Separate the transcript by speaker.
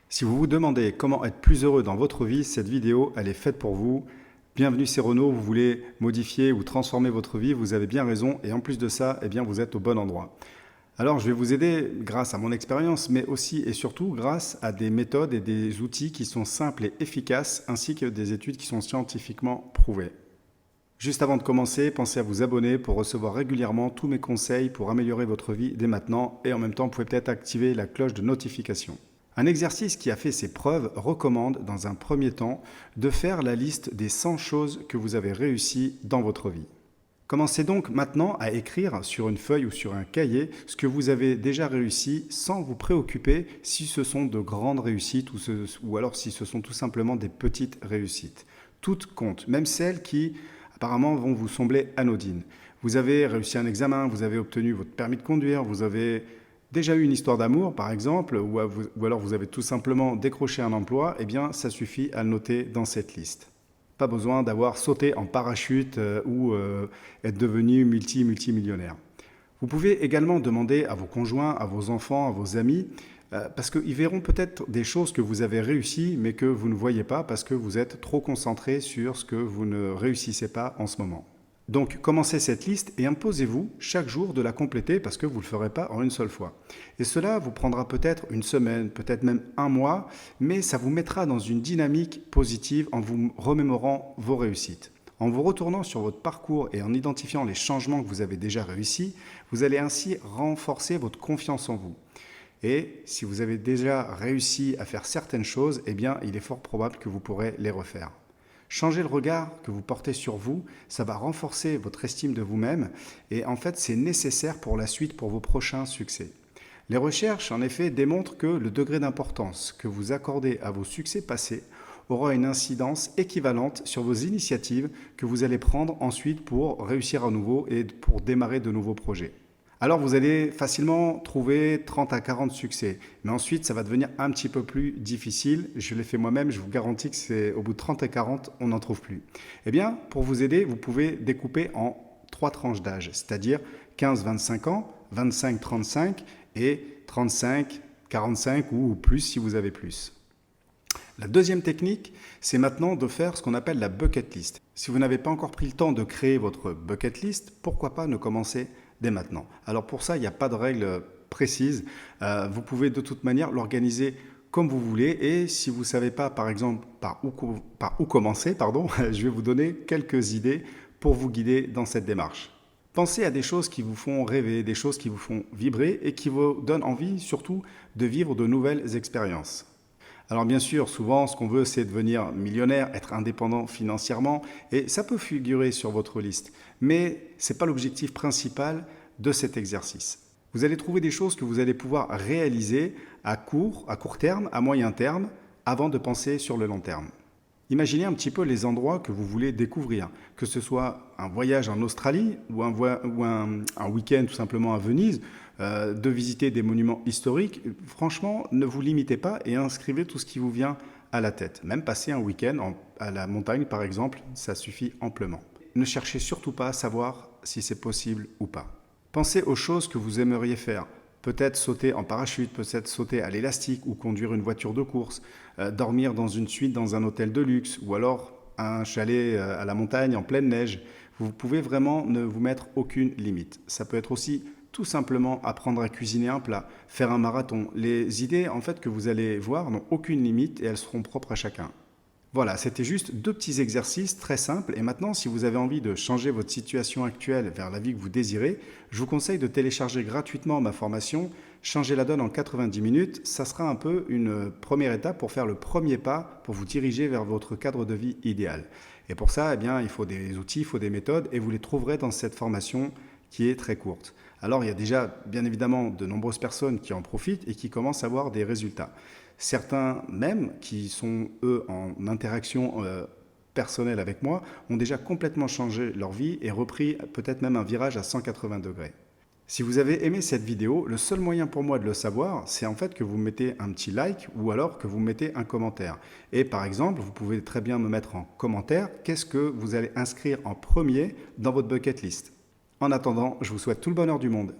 Speaker 1: Si vous vous demandez comment être plus heureux dans votre vie, cette vidéo, elle est faite pour vous. Bienvenue, c'est Renaud, vous voulez modifier ou transformer votre vie, vous avez bien raison et en plus de ça, eh bien, vous êtes au bon endroit. Alors, je vais vous aider grâce à mon expérience, mais aussi et surtout grâce à des méthodes et des outils qui sont simples et efficaces, ainsi que des études qui sont scientifiquement prouvées. Juste avant de commencer, pensez à vous abonner pour recevoir régulièrement tous mes conseils pour améliorer votre vie dès maintenant et en même temps, vous pouvez peut-être activer la cloche de notification. Un exercice qui a fait ses preuves recommande dans un premier temps de faire la liste des 100 choses que vous avez réussies dans votre vie. Commencez donc maintenant à écrire sur une feuille ou sur un cahier ce que vous avez déjà réussi sans vous préoccuper si ce sont de grandes réussites ou alors si ce sont tout simplement des petites réussites. Toutes comptent, même celles qui apparemment vont vous sembler anodines. Vous avez réussi un examen, vous avez obtenu votre permis de conduire, vous avez déjà eu une histoire d'amour, par exemple, ou alors vous avez tout simplement décroché un emploi, eh bien, ça suffit à le noter dans cette liste. Pas besoin d'avoir sauté en parachute ou être devenu multimillionnaire. Vous pouvez également demander à vos conjoints, à vos enfants, à vos amis, parce qu'ils verront peut-être des choses que vous avez réussies, mais que vous ne voyez pas parce que vous êtes trop concentré sur ce que vous ne réussissez pas en ce moment. Donc, commencez cette liste et imposez-vous chaque jour de la compléter parce que vous ne le ferez pas en une seule fois. Et cela vous prendra peut-être une semaine, peut-être même un mois, mais ça vous mettra dans une dynamique positive en vous remémorant vos réussites. En vous retournant sur votre parcours et en identifiant les changements que vous avez déjà réussis, vous allez ainsi renforcer votre confiance en vous. Et si vous avez déjà réussi à faire certaines choses, eh bien, il est fort probable que vous pourrez les refaire. Changer le regard que vous portez sur vous, ça va renforcer votre estime de vous-même et en fait c'est nécessaire pour la suite, pour vos prochains succès. Les recherches en effet démontrent que le degré d'importance que vous accordez à vos succès passés aura une incidence équivalente sur vos initiatives que vous allez prendre ensuite pour réussir à nouveau et pour démarrer de nouveaux projets. Alors vous allez facilement trouver 30 à 40 succès, mais ensuite ça va devenir un petit peu plus difficile. Je l'ai fait moi-même, je vous garantis que c'est au bout de 30 à 40, on n'en trouve plus. Eh bien, pour vous aider, vous pouvez découper en 3 tranches d'âge, c'est-à-dire 15-25 ans, 25-35 et 35-45 ou plus si vous avez plus. La deuxième technique, c'est maintenant de faire ce qu'on appelle la bucket list. Si vous n'avez pas encore pris le temps de créer votre bucket list, pourquoi pas ne commencer dès maintenant. Alors pour ça, il n'y a pas de règle précise. Vous pouvez de toute manière l'organiser comme vous voulez. Et si vous ne savez pas, par exemple, par où commencer, je vais vous donner quelques idées pour vous guider dans cette démarche. Pensez à des choses qui vous font rêver, des choses qui vous font vibrer et qui vous donnent envie surtout de vivre de nouvelles expériences. Alors bien sûr, souvent, ce qu'on veut, c'est devenir millionnaire, être indépendant financièrement, et ça peut figurer sur votre liste. Mais ce n'est pas l'objectif principal de cet exercice. Vous allez trouver des choses que vous allez pouvoir réaliser à court terme, à moyen terme, avant de penser sur le long terme. Imaginez un petit peu les endroits que vous voulez découvrir, que ce soit un voyage en Australie ou un week-end tout simplement à Venise, de visiter des monuments historiques. Franchement, ne vous limitez pas et inscrivez tout ce qui vous vient à la tête. Même passer un week-end à la montagne par exemple, ça suffit amplement. Ne cherchez surtout pas à savoir si c'est possible ou pas. Pensez aux choses que vous aimeriez faire. Peut-être sauter en parachute, peut-être sauter à l'élastique ou conduire une voiture de course, dormir dans une suite dans un hôtel de luxe ou alors un chalet à la montagne en pleine neige. Vous pouvez vraiment ne vous mettre aucune limite. Ça peut être aussi tout simplement apprendre à cuisiner un plat, faire un marathon. Les idées en fait que vous allez voir n'ont aucune limite et elles seront propres à chacun. Voilà, c'était juste 2 petits exercices très simples. Et maintenant, si vous avez envie de changer votre situation actuelle vers la vie que vous désirez, je vous conseille de télécharger gratuitement ma formation « Changer la donne en 90 minutes ». Ça sera un peu une première étape pour faire le premier pas pour vous diriger vers votre cadre de vie idéal. Et pour ça, eh bien, il faut des outils, il faut des méthodes et vous les trouverez dans cette formation qui est très courte. Alors, il y a déjà, bien évidemment, de nombreuses personnes qui en profitent et qui commencent à avoir des résultats. Certains même, qui sont eux en interaction personnelle avec moi, ont déjà complètement changé leur vie et repris peut-être même un virage à 180 degrés. Si vous avez aimé cette vidéo, le seul moyen pour moi de le savoir, c'est en fait que vous mettez un petit like ou alors que vous mettez un commentaire. Et par exemple, vous pouvez très bien me mettre en commentaire qu'est-ce que vous allez inscrire en premier dans votre bucket list. En attendant, je vous souhaite tout le bonheur du monde.